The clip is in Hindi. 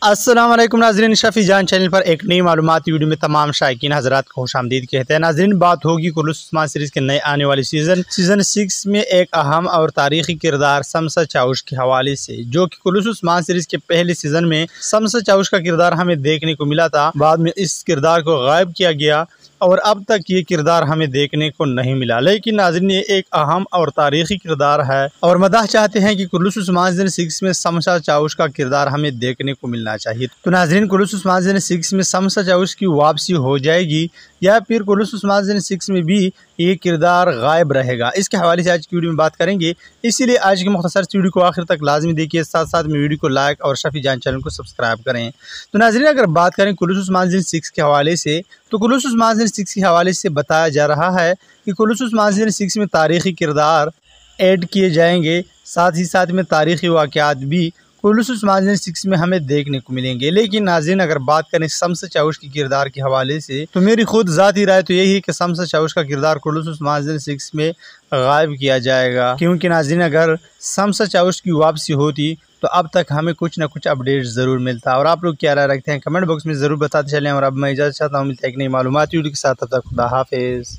अस्सलाम वालेकुम नाज़रीन, शफ़ी जान चैनल पर एक नई मालूमाती वीडियो में तमाम शायकीन हज़रात को खुशामदीद कहते हैं। नाज़रीन, बात होगी कुल्लूस उस्मान सीरीज़ के नए आने वाली सीज़न 6 में एक अहम और तारीख़ी किरदार शम्स चाउश के हवाले से, जो कि कुल्लूस उस्मान सीरीज़ के पहले सीज़न में शम्स चाउश का किरदार हमें देखने को मिला था। बाद में इस किरदार को गायब किया गया और अब तक ये किरदार हमें देखने को नहीं मिला। लेकिन नाज़रीन, ये एक अहम और तारीख़ी किरदार है और मदाह चाहते हैं कि कुल्लूस उस्मान सीज़न 6 में शम्स चाउश का किरदार हमें देखने को मिलना चाहिए। तो नाज़रीन, कुल्लूस उस्मान सीज़न 6 में शम्स चाउश की वापसी हो जाएगी या फिर कुल्लूस उस्मान सीज़न 6 में भी ये किरदार गायब रहेगा, इसके हवाले से आज की वीडियो में बात करेंगे। इसीलिए आज की मुख्तसर वीडियो को आखिर तक लाजमी देखिए, साथ साथ में वीडियो को लाइक और शफ़ी जान चैनल को सब्सक्राइब करें। तो नाज़रीन, अगर बात करें कुल्लूस उस्मान सीज़न 6 के हवाले से, तो कुल्लूस उस्मान सीज़न 6 के हवाले से बताया जा रहा है कि कुल्लूस उस्मान सीज़न 6 में तारीख़ी किरदार ऐड किए जाएंगे, साथ ही साथ में तारीख़ी वाक़यात भी कुल्लूस उस्मान सीज़न 6 में हमें देखने को मिलेंगे। लेकिन नाज़रीन, अगर बात करें शम्स चाउश के किरदार के हवाले से, तो मेरी खुद ज़ाती राय तो यही है कि शम्स चाउश का किरदार कुल्लूस उस्मान सीज़न 6 में गायब किया जाएगा। क्योंकि नाज़रीन, अगर शम्स चाउश की वापसी होती तो अब तक हमें कुछ ना कुछ अपडेट ज़रूर मिलता। और आप लोग क्या राय रखते हैं कमेंट बॉक्स में ज़रूर बताते चलें। और अब मैं इजाज़त चाहता हूँ, मिलते हैं एक नई मालूमाती वीडियो के साथ। तब तक खुदा हाफिज़।